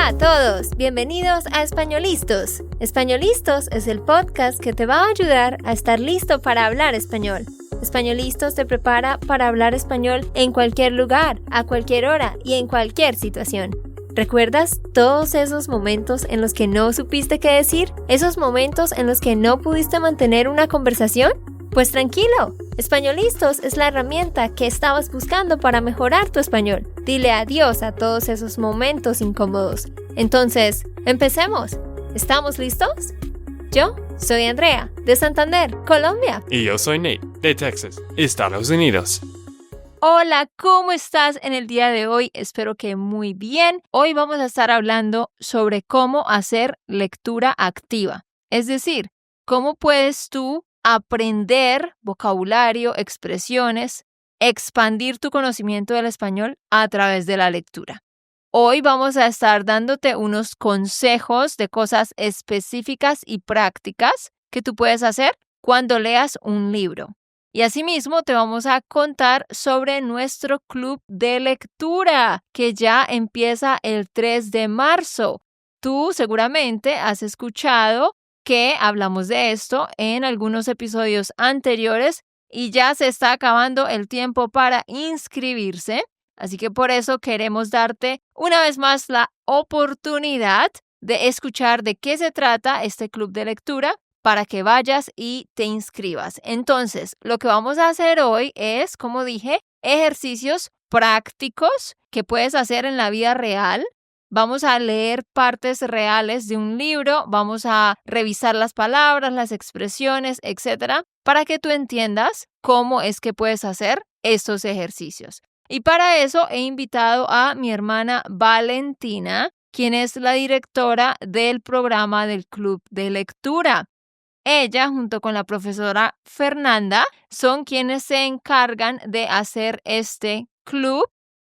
Hola a todos, bienvenidos a Españolistos. Españolistos es el podcast que te va a ayudar a estar listo para hablar español. Españolistos te prepara para hablar español en cualquier lugar, a cualquier hora y en cualquier situación. ¿Recuerdas todos esos momentos en los que no supiste qué decir? ¿Esos momentos en los que no pudiste mantener una conversación? Pues tranquilo, Españolistos es la herramienta que estabas buscando para mejorar tu español. Dile adiós a todos esos momentos incómodos. Entonces, empecemos. ¿Estamos listos? Yo soy Andrea, de Santander, Colombia. Y yo soy Nate, de Texas, Estados Unidos. Hola, ¿cómo estás en el día de hoy? Espero que muy bien. Hoy vamos a estar hablando sobre cómo hacer lectura activa. Es decir, cómo puedes tú aprender vocabulario, expresiones, expandir tu conocimiento del español a través de la lectura. Hoy vamos a estar dándote unos consejos de cosas específicas y prácticas que tú puedes hacer cuando leas un libro. Y asimismo te vamos a contar sobre nuestro club de lectura que ya empieza el 3 de marzo. Tú seguramente has escuchado que hablamos de esto en algunos episodios anteriores y ya se está acabando el tiempo para inscribirse. Así que por eso queremos darte una vez más la oportunidad de escuchar de qué se trata este club de lectura para que vayas y te inscribas. Entonces, lo que vamos a hacer hoy es, como dije, ejercicios prácticos que puedes hacer en la vida real. Vamos a leer partes reales de un libro, vamos a revisar las palabras, las expresiones, etcétera, para que tú entiendas cómo es que puedes hacer estos ejercicios. Y para eso he invitado a mi hermana Valentina, quien es la directora del programa del Club de Lectura. Ella, junto con la profesora Fernanda, son quienes se encargan de hacer este club.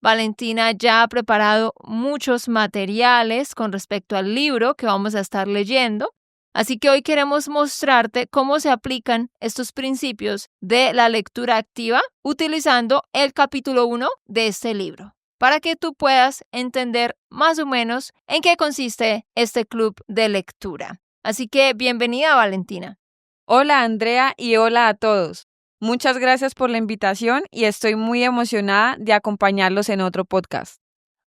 Valentina ya ha preparado muchos materiales con respecto al libro que vamos a estar leyendo. Así que hoy queremos mostrarte cómo se aplican estos principios de la lectura activa utilizando el capítulo 1 de este libro, para que tú puedas entender más o menos en qué consiste este club de lectura. Así que bienvenida, Valentina. Hola, Andrea, y hola a todos. Muchas gracias por la invitación y estoy muy emocionada de acompañarlos en otro podcast.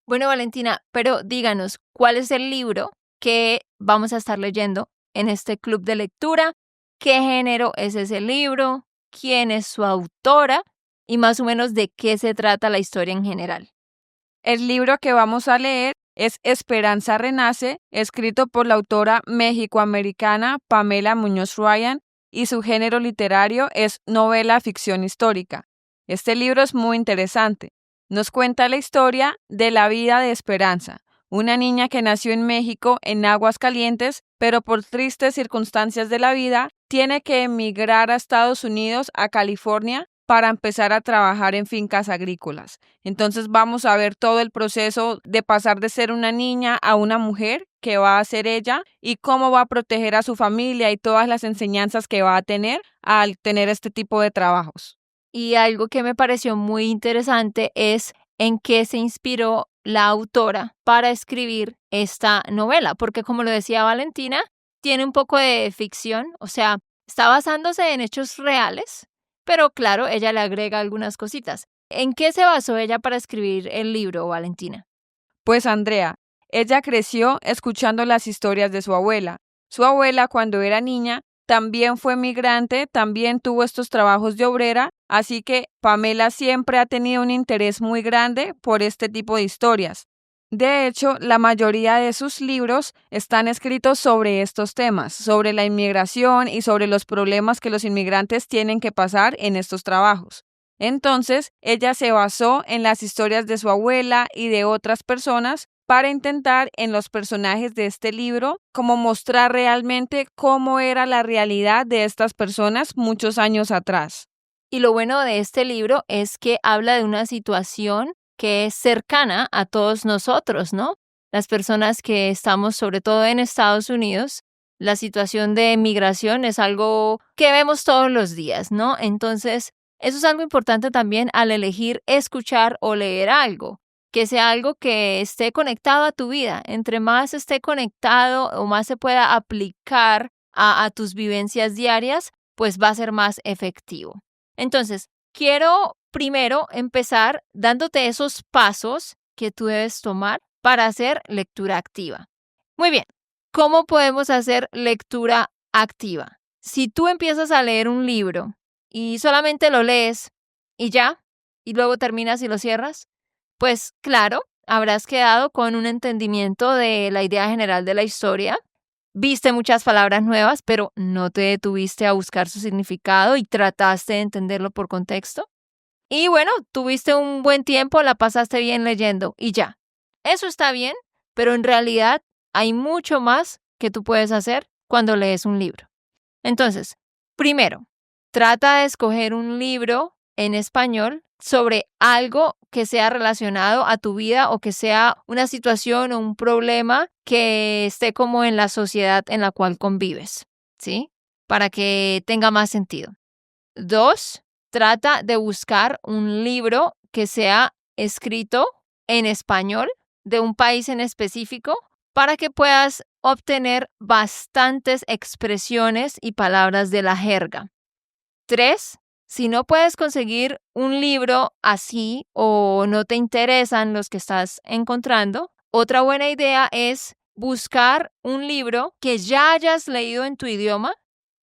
Bueno, Valentina, pero díganos, ¿cuál es el libro que vamos a estar leyendo en este club de lectura? ¿Qué género es ese libro? ¿Quién es su autora? Y más o menos de qué se trata la historia en general. El libro que vamos a leer es Esperanza Renace, escrito por la autora mexicoamericana Pamela Muñoz Ryan, y su género literario es novela ficción histórica. Este libro es muy interesante. Nos cuenta la historia de la vida de Esperanza, una niña que nació en México en Aguascalientes, pero por tristes circunstancias de la vida, tiene que emigrar a Estados Unidos, a California, para empezar a trabajar en fincas agrícolas. Entonces vamos a ver todo el proceso de pasar de ser una niña a una mujer, que va a ser ella, y cómo va a proteger a su familia y todas las enseñanzas que va a tener al tener este tipo de trabajos. Y algo que me pareció muy interesante es en qué se inspiró la autora para escribir esta novela, porque como lo decía Valentina, tiene un poco de ficción, o sea, está basándose en hechos reales, pero claro, ella le agrega algunas cositas. ¿En qué se basó ella para escribir el libro, Valentina? Pues Andrea, ella creció escuchando las historias de su abuela. Su abuela, cuando era niña, también fue migrante, también tuvo estos trabajos de obrera, así que Pamela siempre ha tenido un interés muy grande por este tipo de historias. De hecho, la mayoría de sus libros están escritos sobre estos temas, sobre la inmigración y sobre los problemas que los inmigrantes tienen que pasar en estos trabajos. Entonces, ella se basó en las historias de su abuela y de otras personas para intentar en los personajes de este libro como mostrar realmente cómo era la realidad de estas personas muchos años atrás. Y lo bueno de este libro es que habla de una situación que es cercana a todos nosotros, ¿no? Las personas que estamos sobre todo en Estados Unidos, la situación de migración es algo que vemos todos los días, ¿no? Entonces, eso es algo importante también al elegir escuchar o leer algo. que sea algo que esté conectado a tu vida. Entre más esté conectado o más se pueda aplicar a tus vivencias diarias, pues va a ser más efectivo. Entonces, quiero primero empezar dándote esos pasos que tú debes tomar para hacer lectura activa. Muy bien, ¿cómo podemos hacer lectura activa? Si tú empiezas a leer un libro y solamente lo lees y ya, y luego terminas y lo cierras, pues claro, habrás quedado con un entendimiento de la idea general de la historia. Viste muchas palabras nuevas, pero no te detuviste a buscar su significado y trataste de entenderlo por contexto. Y bueno, tuviste un buen tiempo, la pasaste bien leyendo y ya. Eso está bien, pero en realidad hay mucho más que tú puedes hacer cuando lees un libro. Entonces, primero, trata de escoger un libro en español sobre algo que sea relacionado a tu vida o que sea una situación o un problema que esté como en la sociedad en la cual convives, ¿sí? Para que tenga más sentido. 2, trata de buscar un libro que sea escrito en español de un país en específico para que puedas obtener bastantes expresiones y palabras de la jerga. 3, si no puedes conseguir un libro así o no te interesan los que estás encontrando, otra buena idea es buscar un libro que ya hayas leído en tu idioma,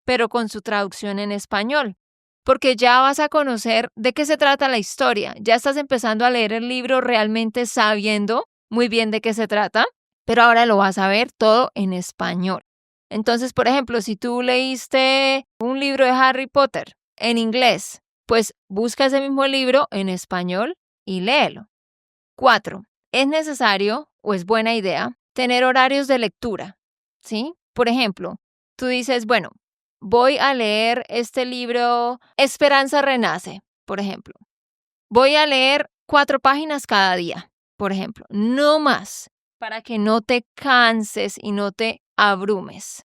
pero con su traducción en español, porque ya vas a conocer de qué se trata la historia. Ya estás empezando a leer el libro realmente sabiendo muy bien de qué se trata, pero ahora lo vas a ver todo en español. Entonces, por ejemplo, si tú leíste un libro de Harry Potter en inglés, pues busca ese mismo libro en español y léelo. 4, es necesario o es buena idea tener horarios de lectura, ¿sí? Por ejemplo, tú dices, bueno, voy a leer este libro Esperanza Renace, por ejemplo. Voy a leer 4 páginas cada día, por ejemplo, no más, para que no te canses y no te abrumes.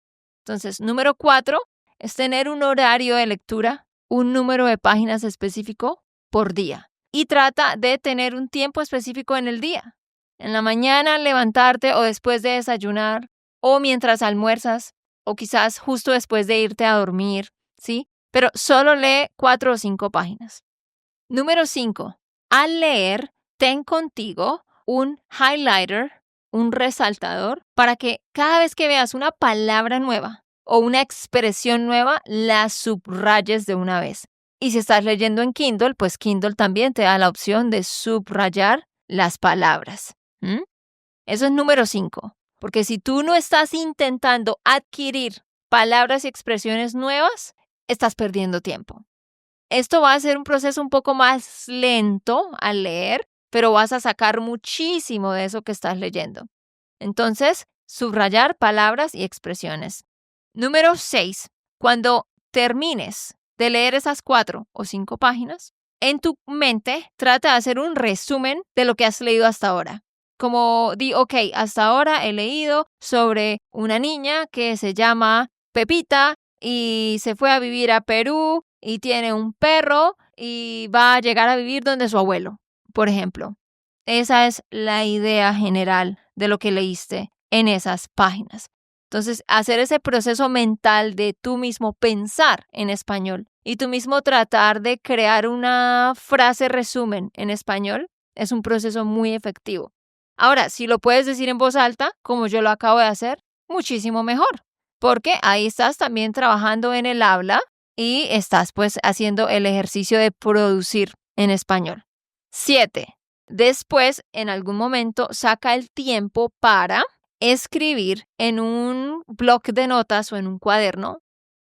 Entonces, número 4 es tener un horario de lectura, un número de páginas específico por día. Y trata de tener un tiempo específico en el día. En la mañana, al levantarte o después de desayunar, o mientras almuerzas, o quizás justo después de irte a dormir, ¿sí? Pero solo lee 4 o 5 páginas. Número 5. Al leer, ten contigo un highlighter, un resaltador, para que cada vez que veas una palabra nueva o una expresión nueva, la subrayes de una vez. Y si estás leyendo en Kindle, pues Kindle también te da la opción de subrayar las palabras. Eso es número 5. Porque si tú no estás intentando adquirir palabras y expresiones nuevas, estás perdiendo tiempo. Esto va a ser un proceso un poco más lento al leer, pero vas a sacar muchísimo de eso que estás leyendo. Entonces, subrayar palabras y expresiones. Número 6. Cuando termines de leer esas 4 o 5 páginas, en tu mente trata de hacer un resumen de lo que has leído hasta ahora. Como ok, hasta ahora he leído sobre una niña que se llama Pepita y se fue a vivir a Perú y tiene un perro y va a llegar a vivir donde su abuelo, por ejemplo. Esa es la idea general de lo que leíste en esas páginas. Entonces, hacer ese proceso mental de tú mismo pensar en español y tú mismo tratar de crear una frase resumen en español es un proceso muy efectivo. Ahora, si lo puedes decir en voz alta, como yo lo acabo de hacer, muchísimo mejor, porque ahí estás también trabajando en el habla y estás pues haciendo el ejercicio de producir en español. 7. Después, en algún momento, saca el tiempo para escribir en un bloc de notas o en un cuaderno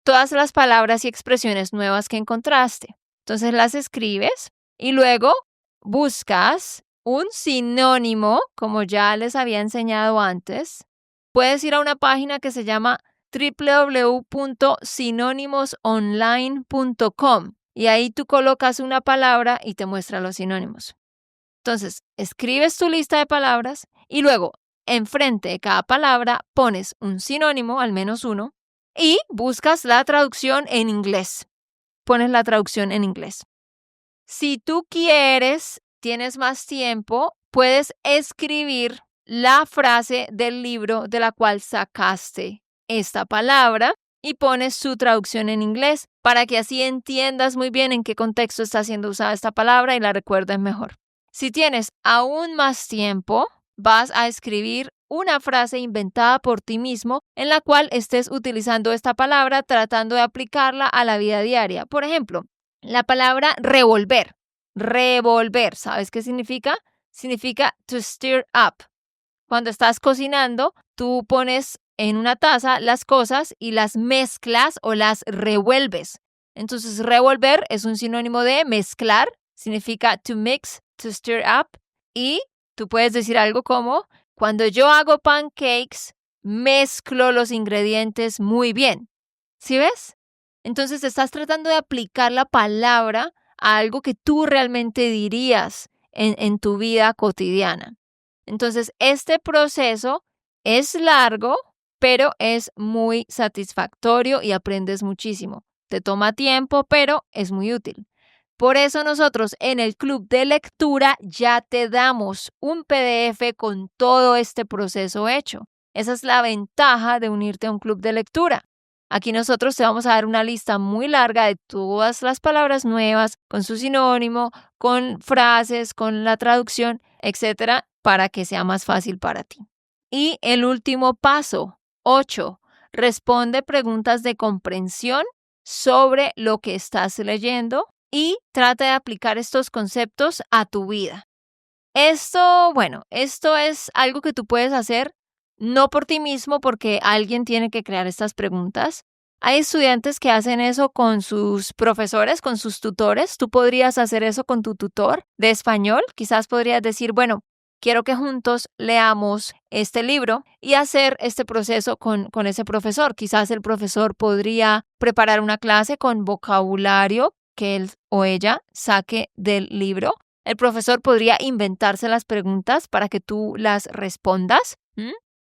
todas las palabras y expresiones nuevas que encontraste. Entonces las escribes y luego buscas un sinónimo, como ya les había enseñado antes. Puedes ir a una página que se llama www.sinónimosonline.com y ahí tú colocas una palabra y te muestra los sinónimos. Entonces, escribes tu lista de palabras y luego, enfrente de cada palabra, pones un sinónimo, al menos uno, y buscas la traducción en inglés. Pones la traducción en inglés. Si tú quieres, tienes más tiempo, puedes escribir la frase del libro de la cual sacaste esta palabra y pones su traducción en inglés para que así entiendas muy bien en qué contexto está siendo usada esta palabra y la recuerdes mejor. Si tienes aún más tiempo, vas a escribir una frase inventada por ti mismo en la cual estés utilizando esta palabra tratando de aplicarla a la vida diaria. Por ejemplo, la palabra revolver. Revolver, ¿sabes qué significa? Significa to stir up. Cuando estás cocinando, tú pones en una taza las cosas y las mezclas o las revuelves. Entonces, revolver es un sinónimo de mezclar, significa to mix, to stir up. Y tú puedes decir algo como, cuando yo hago pancakes, mezclo los ingredientes muy bien. ¿Sí ves? Entonces, estás tratando de aplicar la palabra a algo que tú realmente dirías en tu vida cotidiana. Entonces, este proceso es largo, pero es muy satisfactorio y aprendes muchísimo. Te toma tiempo, pero es muy útil. Por eso nosotros en el club de lectura ya te damos un PDF con todo este proceso hecho. Esa es la ventaja de unirte a un club de lectura. Aquí nosotros te vamos a dar una lista muy larga de todas las palabras nuevas, con su sinónimo, con frases, con la traducción, etcétera, para que sea más fácil para ti. Y el último paso, 8, responde preguntas de comprensión sobre lo que estás leyendo y trata de aplicar estos conceptos a tu vida. Esto es algo que tú puedes hacer no por ti mismo porque alguien tiene que crear estas preguntas. Hay estudiantes que hacen eso con sus profesores, con sus tutores. Tú podrías hacer eso con tu tutor de español. Quizás podrías decir, bueno, quiero que juntos leamos este libro y hacer este proceso con ese profesor. Quizás el profesor podría preparar una clase con vocabulario que él o ella saque del libro. El profesor podría inventarse las preguntas para que tú las respondas,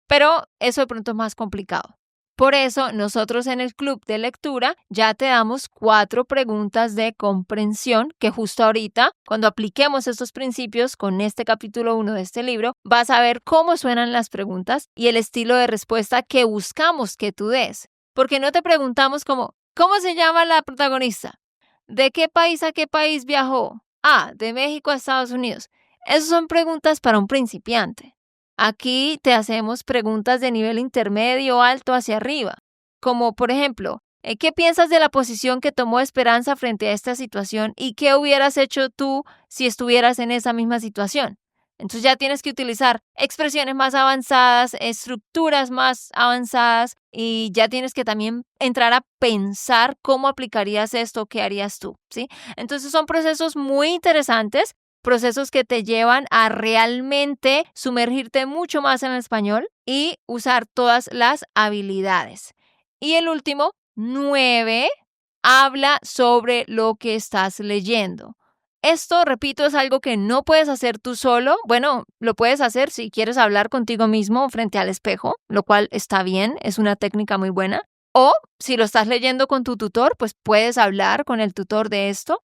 pero eso de pronto es más complicado. Por eso nosotros en el club de lectura ya te damos 4 preguntas de comprensión que justo ahorita, cuando apliquemos estos principios con este capítulo 1 de este libro, vas a ver cómo suenan las preguntas y el estilo de respuesta que buscamos que tú des. Porque no te preguntamos como, ¿cómo se llama la protagonista? ¿De qué país a qué país viajó? De México a Estados Unidos. Esas son preguntas para un principiante. Aquí te hacemos preguntas de nivel intermedio, alto, hacia arriba. Como, por ejemplo, ¿qué piensas de la posición que tomó Esperanza frente a esta situación y qué hubieras hecho tú si estuvieras en esa misma situación? Entonces ya tienes que utilizar expresiones más avanzadas, estructuras más avanzadas y ya tienes que también entrar a pensar cómo aplicarías esto, qué harías tú, ¿sí? Entonces son procesos muy interesantes, procesos que te llevan a realmente sumergirte mucho más en el español y usar todas las habilidades. Y el último, 9, habla sobre lo que estás leyendo. Esto, repito, es algo que no puedes hacer tú solo. Bueno, lo puedes hacer si quieres hablar contigo mismo frente al espejo, lo cual está bien, es una técnica muy buena. O si lo estás leyendo con tu tutor, pues puedes hablar con el tutor de esto.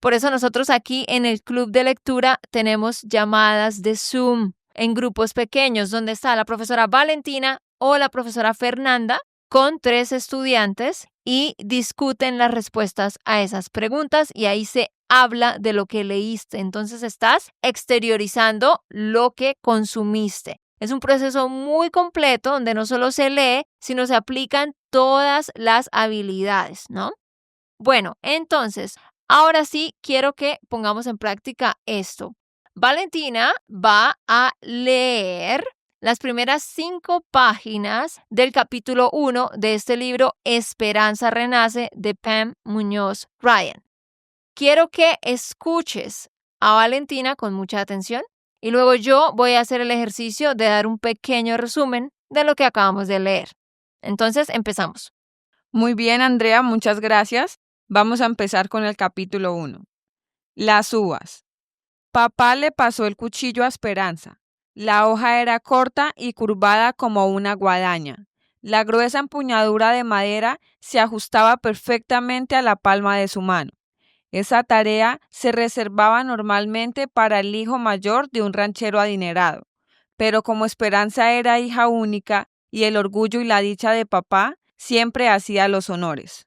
Por eso nosotros aquí en el club de lectura tenemos llamadas de Zoom en grupos pequeños donde está la profesora Valentina o la profesora Fernanda con 3 estudiantes y discuten las respuestas a esas preguntas y ahí se habla de lo que leíste. Entonces estás exteriorizando lo que consumiste. Es un proceso muy completo donde no solo se lee, sino se aplican todas las habilidades, ¿no? Bueno, entonces, ahora sí quiero que pongamos en práctica esto. Valentina va a leer las primeras 5 páginas del capítulo 1 de este libro Esperanza Renace de Pam Muñoz Ryan. Quiero que escuches a Valentina con mucha atención y luego yo voy a hacer el ejercicio de dar un pequeño resumen de lo que acabamos de leer. Entonces, empezamos. Muy bien, Andrea, muchas gracias. Vamos a empezar con el capítulo 1. Las uvas. Papá le pasó el cuchillo a Esperanza. La hoja era corta y curvada como una guadaña. La gruesa empuñadura de madera se ajustaba perfectamente a la palma de su mano. Esa tarea se reservaba normalmente para el hijo mayor de un ranchero adinerado, pero como Esperanza era hija única y el orgullo y la dicha de papá, siempre hacía los honores.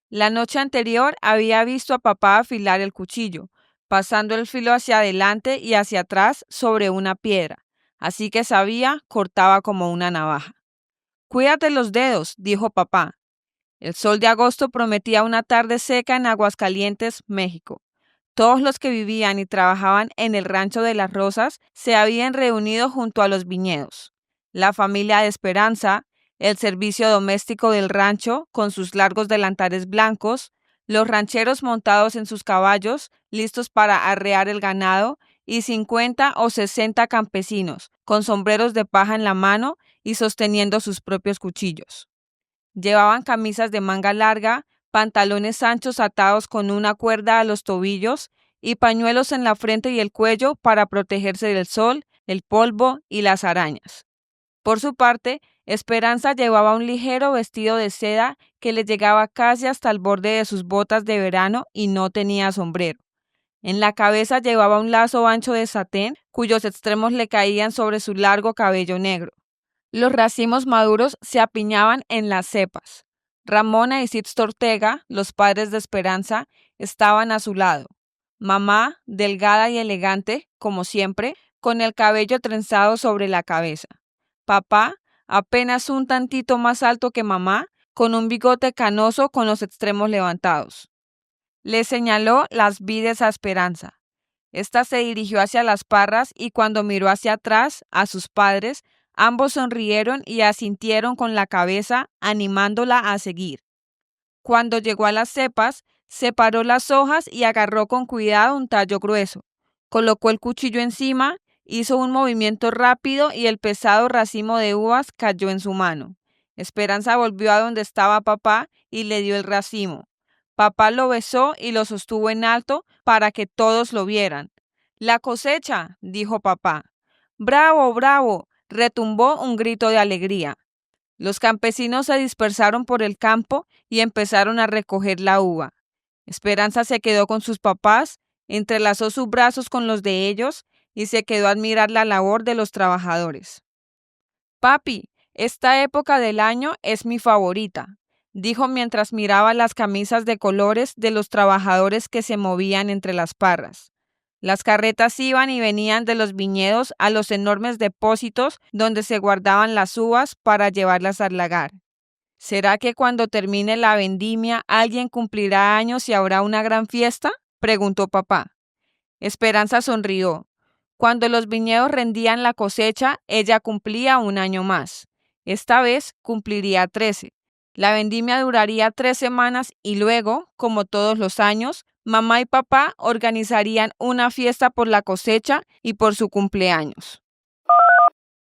La noche anterior había visto a papá afilar el cuchillo, pasando el filo hacia adelante y hacia atrás sobre una piedra, así que sabía, cortaba como una navaja. «Cuídate los dedos», dijo papá. El sol de agosto prometía una tarde seca en Aguascalientes, México. Todos los que vivían y trabajaban en el Rancho de las Rosas se habían reunido junto a los viñedos. La familia de Esperanza, el servicio doméstico del rancho con sus largos delantales blancos, los rancheros montados en sus caballos, listos para arrear el ganado, y 50 o 60 campesinos, con sombreros de paja en la mano y sosteniendo sus propios cuchillos. Llevaban camisas de manga larga, pantalones anchos atados con una cuerda a los tobillos y pañuelos en la frente y el cuello para protegerse del sol, el polvo y las arañas. Por su parte, Esperanza llevaba un ligero vestido de seda que le llegaba casi hasta el borde de sus botas de verano y no tenía sombrero. En la cabeza llevaba un lazo ancho de satén cuyos extremos le caían sobre su largo cabello negro. Los racimos maduros se apiñaban en las cepas. Ramona y Sixto Ortega, los padres de Esperanza, estaban a su lado. Mamá, delgada y elegante, como siempre, con el cabello trenzado sobre la cabeza. Papá, apenas un tantito más alto que mamá, con un bigote canoso con los extremos levantados. Le señaló las vides a Esperanza. Esta se dirigió hacia las parras y cuando miró hacia atrás, a sus padres, ambos sonrieron y asintieron con la cabeza, animándola a seguir. Cuando llegó a las cepas, separó las hojas y agarró con cuidado un tallo grueso. Colocó el cuchillo encima, hizo un movimiento rápido y el pesado racimo de uvas cayó en su mano. Esperanza volvió a donde estaba papá y le dio el racimo. Papá lo besó y lo sostuvo en alto para que todos lo vieran. «La cosecha», dijo papá. «¡Bravo, bravo!», retumbó un grito de alegría. Los campesinos se dispersaron por el campo y empezaron a recoger la uva. Esperanza se quedó con sus papás, entrelazó sus brazos con los de ellos y se quedó a admirar la labor de los trabajadores. «Papi, esta época del año es mi favorita», dijo mientras miraba las camisas de colores de los trabajadores que se movían entre las parras. Las carretas iban y venían de los viñedos a los enormes depósitos donde se guardaban las uvas para llevarlas al lagar. «¿Será que cuando termine la vendimia alguien cumplirá años y habrá una gran fiesta?», preguntó papá. Esperanza sonrió. Cuando los viñedos rendían la cosecha, ella cumplía un año más. Esta vez cumpliría 13. La vendimia duraría 3 semanas y luego, como todos los años, mamá y papá organizarían una fiesta por la cosecha y por su cumpleaños.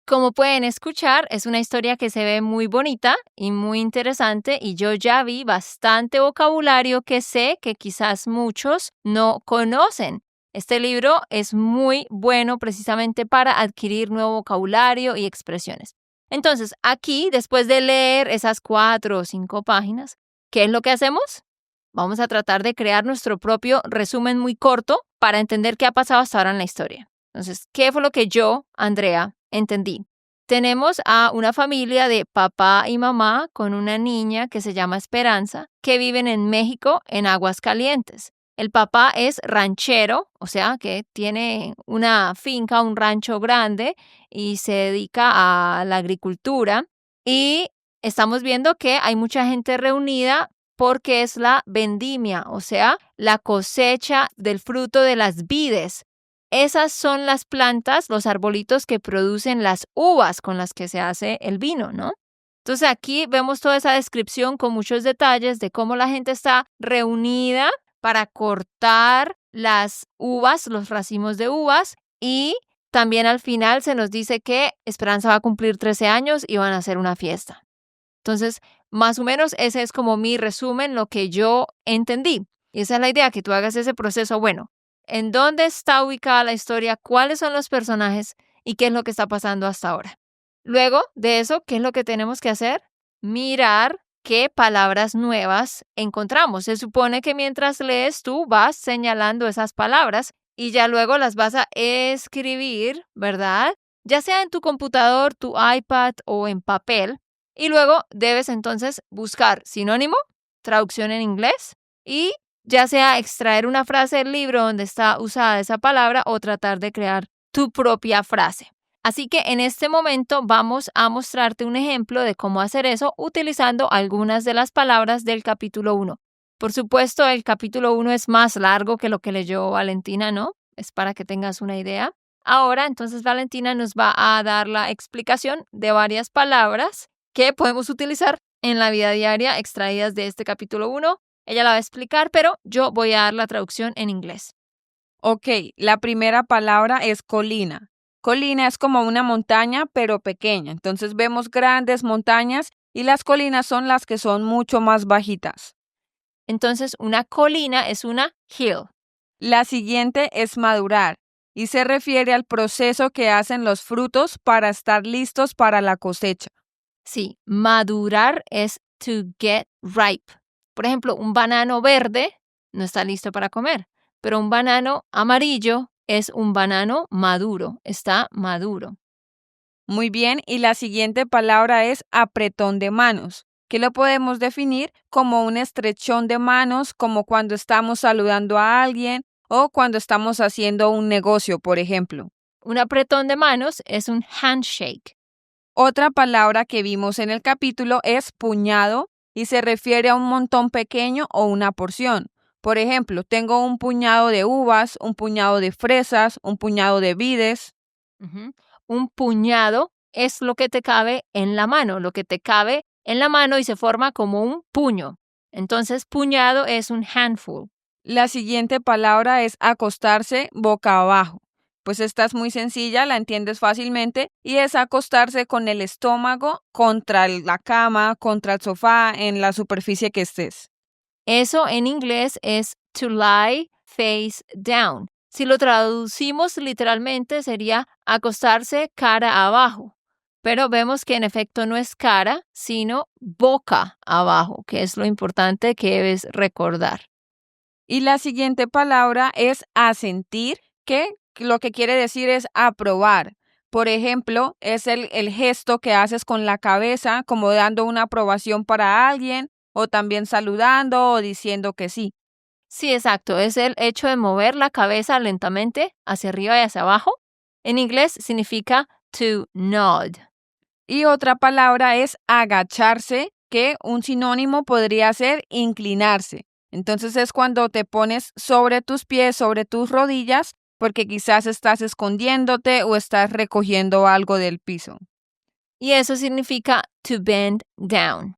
Como pueden escuchar, es una historia que se ve muy bonita y muy interesante y yo ya vi bastante vocabulario que sé que quizás muchos no conocen. Este libro es muy bueno precisamente para adquirir nuevo vocabulario y expresiones. Entonces, aquí, después de leer esas 4 o 5 páginas, ¿qué es lo que hacemos? Vamos a tratar de crear nuestro propio resumen muy corto para entender qué ha pasado hasta ahora en la historia. Entonces, ¿qué fue lo que yo, Andrea, entendí? Tenemos a una familia de papá y mamá con una niña que se llama Esperanza, que viven en México, en Aguascalientes. El papá es ranchero, o sea, que tiene una finca, un rancho grande y se dedica a la agricultura. Y estamos viendo que hay mucha gente reunida porque es la vendimia, o sea, la cosecha del fruto de las vides. Esas son las plantas, los arbolitos que producen las uvas con las que se hace el vino, ¿no? Entonces aquí vemos toda esa descripción con muchos detalles de cómo la gente está reunida para cortar las uvas, los racimos de uvas, y también al final se nos dice que Esperanza va a cumplir 13 años y van a hacer una fiesta. Entonces, más o menos ese es como mi resumen, lo que yo entendí. Y esa es la idea, que tú hagas ese proceso. Bueno, ¿en dónde está ubicada la historia? ¿Cuáles son los personajes? ¿Y qué es lo que está pasando hasta ahora? Luego de eso, ¿qué es lo que tenemos que hacer? Mirar qué palabras nuevas encontramos. Se supone que mientras lees tú vas señalando esas palabras y ya luego las vas a escribir, ¿verdad? Ya sea en tu computador, tu iPad o en papel. Y luego debes entonces buscar sinónimo, traducción en inglés y ya sea extraer una frase del libro donde está usada esa palabra o tratar de crear tu propia frase. Así que en este momento vamos a mostrarte un ejemplo de cómo hacer eso utilizando algunas de las palabras del capítulo 1. Por supuesto, el capítulo 1 es más largo que lo que leyó Valentina, ¿no? Es para que tengas una idea. Ahora, entonces, Valentina nos va a dar la explicación de varias palabras que podemos utilizar en la vida diaria extraídas de este capítulo 1. Ella la va a explicar, pero yo voy a dar la traducción en inglés. Ok, la primera palabra es colina. Colina es como una montaña, pero pequeña. Entonces vemos grandes montañas y las colinas son las que son mucho más bajitas. Entonces, una colina es una hill. La siguiente es madurar y se refiere al proceso que hacen los frutos para estar listos para la cosecha. Sí, madurar es to get ripe. Por ejemplo, un banano verde no está listo para comer, pero un banano amarillo es un banano maduro, está maduro. Muy bien, y la siguiente palabra es apretón de manos, que lo podemos definir como un estrechón de manos, como cuando estamos saludando a alguien o cuando estamos haciendo un negocio, por ejemplo. Un apretón de manos es un handshake. Otra palabra que vimos en el capítulo es puñado y se refiere a un montón pequeño o una porción. Por ejemplo, tengo un puñado de uvas, un puñado de fresas, un puñado de vides. Ujú. Un puñado es lo que te cabe en la mano, lo que te cabe en la mano y se forma como un puño. Entonces, puñado es un handful. La siguiente palabra es acostarse boca abajo. Pues esta es muy sencilla, la entiendes fácilmente y es acostarse con el estómago contra la cama, contra el sofá, en la superficie que estés. Eso en inglés es to lie face down. Si lo traducimos literalmente sería acostarse cara abajo. Pero vemos que en efecto no es cara, sino boca abajo, que es lo importante que debes recordar. Y la siguiente palabra es asentir, que lo que quiere decir es aprobar. Por ejemplo, es el gesto que haces con la cabeza, como dando una aprobación para alguien, o también saludando o diciendo que sí. Sí, exacto. Es el hecho de mover la cabeza lentamente hacia arriba y hacia abajo. En inglés significa to nod. Y otra palabra es agacharse, que un sinónimo podría ser inclinarse. Entonces es cuando te pones sobre tus pies, sobre tus rodillas, porque quizás estás escondiéndote o estás recogiendo algo del piso. Y eso significa to bend down.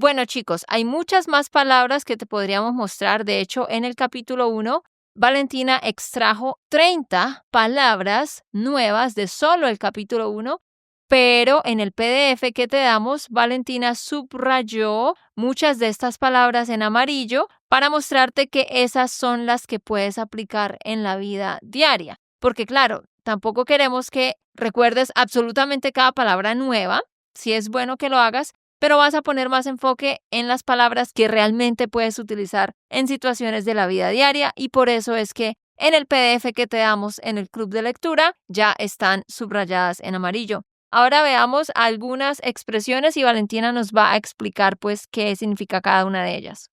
Bueno, chicos, hay muchas más palabras que te podríamos mostrar. De hecho, en el capítulo 1, Valentina extrajo 30 palabras nuevas de solo el capítulo 1, pero en el PDF que te damos, Valentina subrayó muchas de estas palabras en amarillo para mostrarte que esas son las que puedes aplicar en la vida diaria. Porque claro, tampoco queremos que recuerdes absolutamente cada palabra nueva. Sí es bueno que lo hagas, pero vas a poner más enfoque en las palabras que realmente puedes utilizar en situaciones de la vida diaria y por eso es que en el PDF que te damos en el club de lectura ya están subrayadas en amarillo. Ahora veamos algunas expresiones y Valentina nos va a explicar pues qué significa cada una de ellas.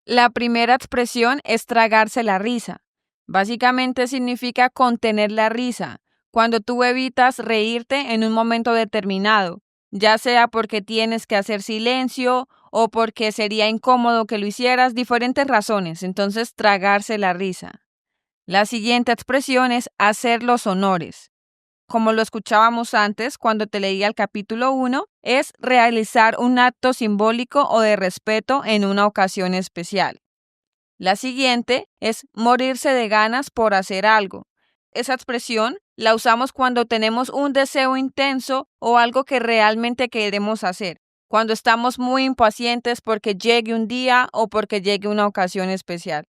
La primera expresión es tragarse la risa. Básicamente significa contener la risa, cuando tú evitas reírte en un momento determinado, ya sea porque tienes que hacer silencio o porque sería incómodo que lo hicieras, diferentes razones. Entonces, tragarse la risa. La siguiente expresión es hacer los honores. Como lo escuchábamos antes cuando te leía el capítulo 1, es realizar un acto simbólico o de respeto en una ocasión especial. La siguiente es morirse de ganas por hacer algo. Esa expresión la usamos cuando tenemos un deseo intenso o algo que realmente queremos hacer, cuando estamos muy impacientes porque llegue un día o porque llegue una ocasión especial.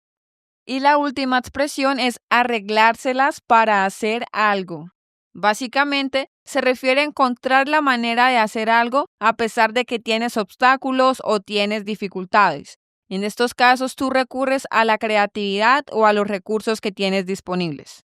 Y la última expresión es arreglárselas para hacer algo. Básicamente, se refiere a encontrar la manera de hacer algo a pesar de que tienes obstáculos o tienes dificultades. En estos casos, tú recurres a la creatividad o a los recursos que tienes disponibles.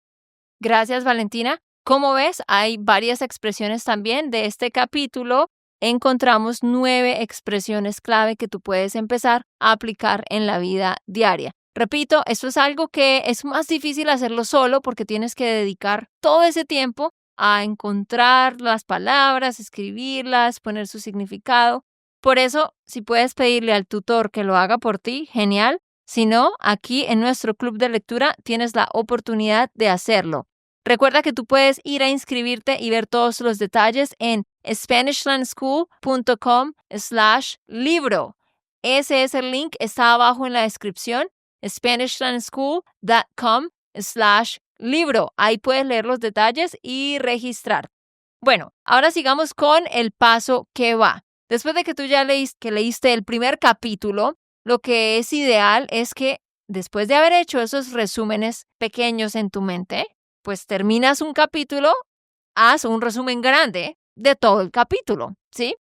Gracias, Valentina. Como ves, hay varias expresiones también de este capítulo. Encontramos 9 expresiones clave que tú puedes empezar a aplicar en la vida diaria. Repito, esto es algo que es más difícil hacerlo solo porque tienes que dedicar todo ese tiempo a encontrar las palabras, escribirlas, poner su significado. Por eso, si puedes pedirle al tutor que lo haga por ti, genial. Si no, aquí en nuestro club de lectura tienes la oportunidad de hacerlo. Recuerda que tú puedes ir a inscribirte y ver todos los detalles en SpanishLandSchool.com/libro. Ese es el link, está abajo en la descripción, SpanishLandSchool.com/libro. Ahí puedes leer los detalles y registrar. Bueno, ahora sigamos con el paso que va. Después de que tú ya leíste el primer capítulo, lo que es ideal es que después de haber hecho esos resúmenes pequeños en tu mente, pues terminas un capítulo, haz un resumen grande de todo el capítulo, ¿sí?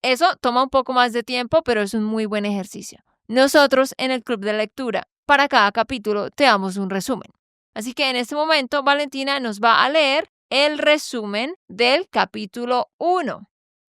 Eso toma un poco más de tiempo, pero es un muy buen ejercicio. Nosotros en el club de lectura, para cada capítulo, te damos un resumen. Así que en este momento, Valentina nos va a leer el resumen del capítulo 1.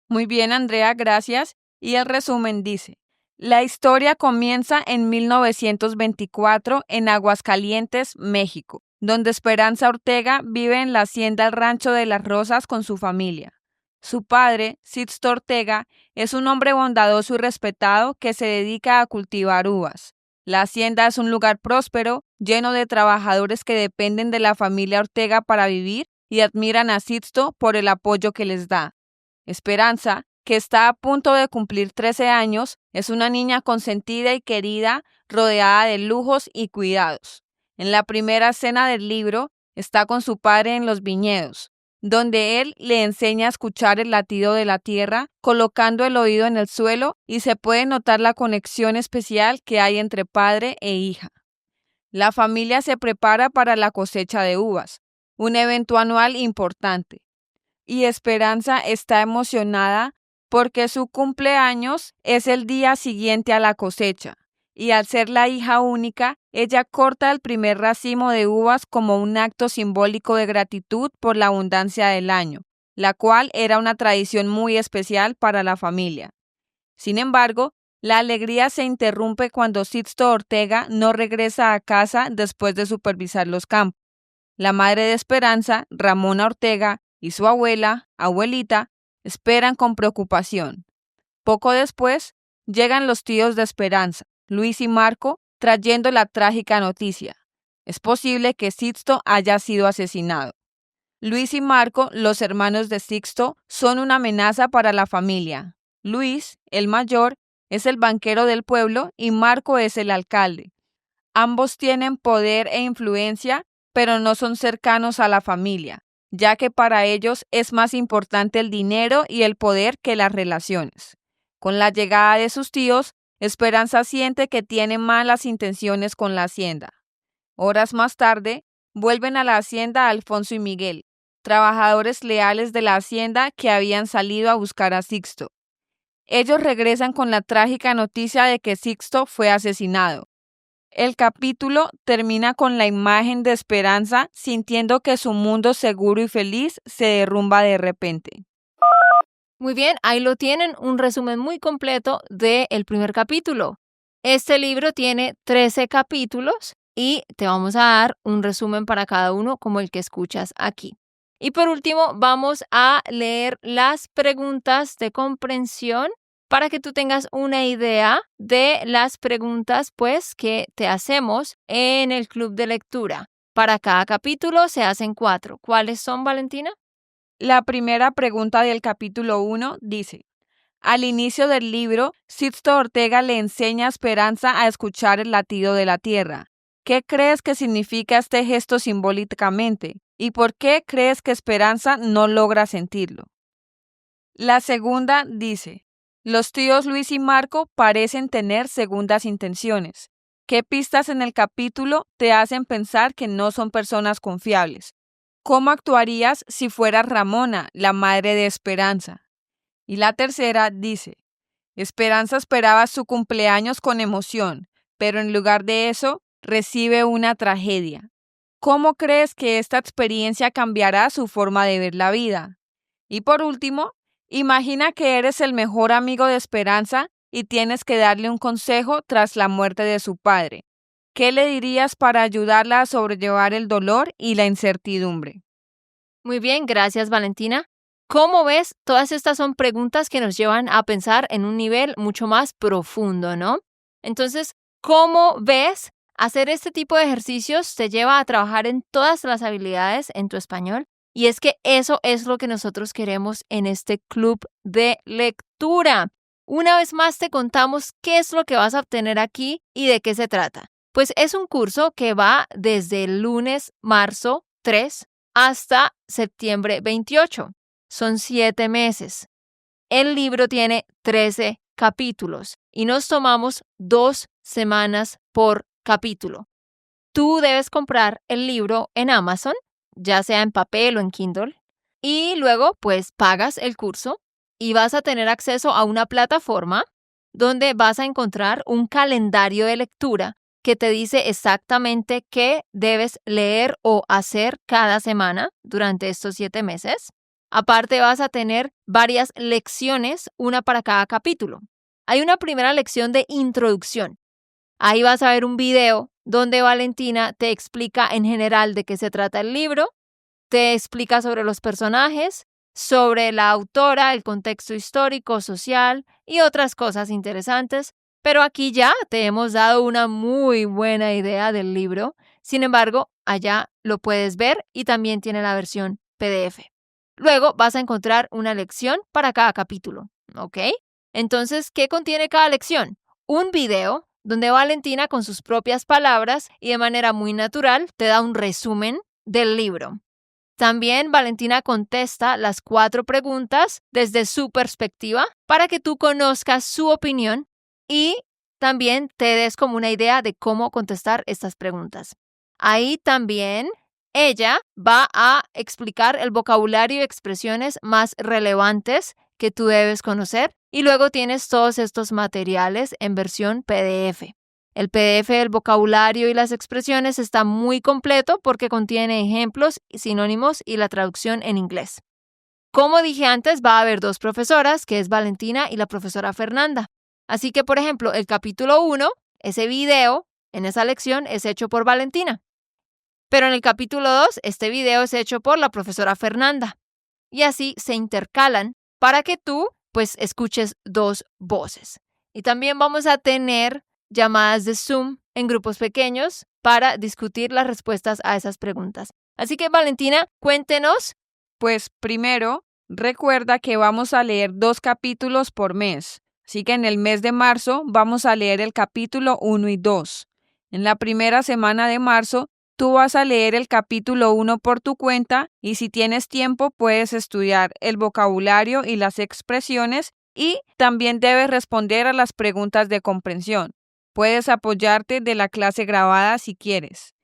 Muy bien, Andrea, gracias. Y el resumen dice: la historia comienza en 1924 en Aguascalientes, México, donde Esperanza Ortega vive en la hacienda El Rancho de las Rosas con su familia. Su padre, Sixto Ortega, es un hombre bondadoso y respetado que se dedica a cultivar uvas. La hacienda es un lugar próspero, lleno de trabajadores que dependen de la familia Ortega para vivir y admiran a Sixto por el apoyo que les da. Esperanza, que está a punto de cumplir 13 años, es una niña consentida y querida, rodeada de lujos y cuidados. En la primera escena del libro, está con su padre en los viñedos, donde él le enseña a escuchar el latido de la tierra, colocando el oído en el suelo, y se puede notar la conexión especial que hay entre padre e hija. La familia se prepara para la cosecha de uvas, un evento anual importante. Y Esperanza está emocionada porque su cumpleaños es el día siguiente a la cosecha, y al ser la hija única, ella corta el primer racimo de uvas como un acto simbólico de gratitud por la abundancia del año, la cual era una tradición muy especial para la familia. Sin embargo, la alegría se interrumpe cuando Sixto Ortega no regresa a casa después de supervisar los campos. La madre de Esperanza, Ramona Ortega, y su abuelita, esperan con preocupación. Poco después, llegan los tíos de Esperanza, Luis y Marco, trayendo la trágica noticia. Es posible que Sixto haya sido asesinado. Luis y Marco, los hermanos de Sixto, son una amenaza para la familia. Luis, el mayor, es el banquero del pueblo y Marco es el alcalde. Ambos tienen poder e influencia, pero no son cercanos a la familia, ya que para ellos es más importante el dinero y el poder que las relaciones. Con la llegada de sus tíos, Esperanza siente que tiene malas intenciones con la hacienda. Horas más tarde, vuelven a la hacienda Alfonso y Miguel, trabajadores leales de la hacienda que habían salido a buscar a Sixto. Ellos regresan con la trágica noticia de que Sixto fue asesinado. El capítulo termina con la imagen de Esperanza sintiendo que su mundo seguro y feliz se derrumba de repente. Muy bien, ahí lo tienen, un resumen muy completo del primer capítulo. Este libro tiene 13 capítulos y te vamos a dar un resumen para cada uno como el que escuchas aquí. Y por último, vamos a leer las preguntas de comprensión para que tú tengas una idea de las preguntas pues que te hacemos en el club de lectura. Para cada capítulo se hacen 4. ¿Cuáles son, Valentina? La primera pregunta del capítulo 1 dice: al inicio del libro, Sixto Ortega le enseña a Esperanza a escuchar el latido de la tierra. ¿Qué crees que significa este gesto simbólicamente? ¿Y por qué crees que Esperanza no logra sentirlo? La segunda dice: los tíos Luis y Marco parecen tener segundas intenciones. ¿Qué pistas en el capítulo te hacen pensar que no son personas confiables? ¿cómo actuarías si fueras Ramona, la madre de Esperanza? Y la tercera dice, Esperanza esperaba su cumpleaños con emoción, pero en lugar de eso, recibe una tragedia. ¿Cómo crees que esta experiencia cambiará su forma de ver la vida? Y por último, imagina que eres el mejor amigo de Esperanza y tienes que darle un consejo tras la muerte de su padre. ¿Qué le dirías para ayudarla a sobrellevar el dolor y la incertidumbre? Muy bien, gracias Valentina. ¿Cómo ves? Todas estas son preguntas que nos llevan a pensar en un nivel mucho más profundo, ¿no? Entonces, ¿cómo ves? Hacer este tipo de ejercicios te lleva a trabajar en todas las habilidades en tu español. Y es que eso es lo que nosotros queremos en este club de lectura. Una vez más te contamos qué es lo que vas a obtener aquí y de qué se trata. Pues es un curso que va desde el lunes, marzo 3 hasta septiembre 28. Son 7 meses. El libro tiene 13 capítulos y nos tomamos 2 semanas por capítulo. Tú debes comprar el libro en Amazon, ya sea en papel o en Kindle, y luego pues pagas el curso y vas a tener acceso a una plataforma donde vas a encontrar un calendario de lectura que te dice exactamente qué debes leer o hacer cada semana durante estos 7 meses. Aparte vas a tener varias lecciones, una para cada capítulo. Hay una primera lección de introducción. Ahí vas a ver un video donde Valentina te explica en general de qué se trata el libro, te explica sobre los personajes, sobre la autora, el contexto histórico, social y otras cosas interesantes. Pero aquí ya te hemos dado una muy buena idea del libro. Sin embargo, allá lo puedes ver y también tiene la versión PDF. Luego vas a encontrar una lección para cada capítulo, ¿ok? Entonces, ¿qué contiene cada lección? Un video donde Valentina con sus propias palabras y de manera muy natural te da un resumen del libro. También Valentina contesta las 4 preguntas desde su perspectiva para que tú conozcas su opinión y también te des como una idea de cómo contestar estas preguntas. Ahí también ella va a explicar el vocabulario y expresiones más relevantes que tú debes conocer y luego tienes todos estos materiales en versión PDF. El PDF del vocabulario y las expresiones está muy completo porque contiene ejemplos, sinónimos y la traducción en inglés. Como dije antes, va a haber 2 profesoras, que es Valentina y la profesora Fernanda. Así que, por ejemplo, el capítulo 1, ese video en esa lección es hecho por Valentina. Pero en el capítulo 2, este video es hecho por la profesora Fernanda. Y así se intercalan para que tú, pues, escuches 2 voces. Y también vamos a tener llamadas de Zoom en grupos pequeños para discutir las respuestas a esas preguntas. Así que, Valentina, cuéntenos. Pues primero, recuerda que vamos a leer 2 capítulos por mes. Así que en el mes de marzo vamos a leer el capítulo 1 y 2. En la primera semana de marzo, tú vas a leer el capítulo 1 por tu cuenta y si tienes tiempo puedes estudiar el vocabulario y las expresiones y también debes responder a las preguntas de comprensión. Puedes apoyarte de la clase grabada si quieres.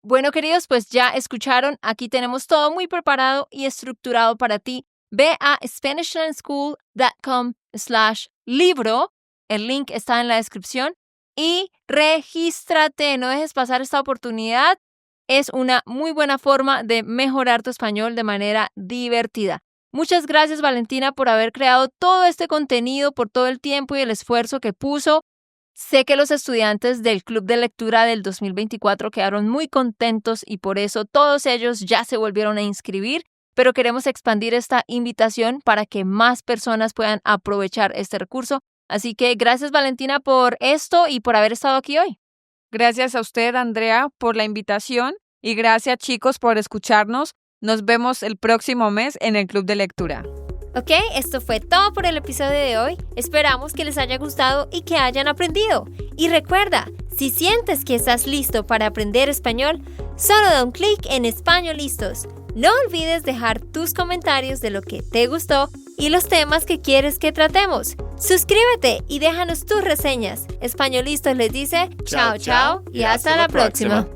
Bueno, queridos, pues ya escucharon, aquí tenemos todo muy preparado y estructurado para ti. Ve a SpanishLearnSchool.com/libro, el link está en la descripción, y regístrate, no dejes pasar esta oportunidad. Es una muy buena forma de mejorar tu español de manera divertida. Muchas gracias, Valentina, por haber creado todo este contenido, por todo el tiempo y el esfuerzo que puso. Sé que los estudiantes del Club de Lectura del 2024 quedaron muy contentos y por eso todos ellos ya se volvieron a inscribir, pero queremos expandir esta invitación para que más personas puedan aprovechar este recurso. Así que gracias, Valentina, por esto y por haber estado aquí hoy. Gracias a usted, Andrea, por la invitación y gracias, chicos, por escucharnos. Nos vemos el próximo mes en el Club de Lectura. Ok, esto fue todo por el episodio de hoy. Esperamos que les haya gustado y que hayan aprendido. Y recuerda, si sientes que estás listo para aprender español, solo da un clic en Español Listos. No olvides dejar tus comentarios de lo que te gustó y los temas que quieres que tratemos. Suscríbete y déjanos tus reseñas. Español Listos les dice chao, chao y hasta la próxima.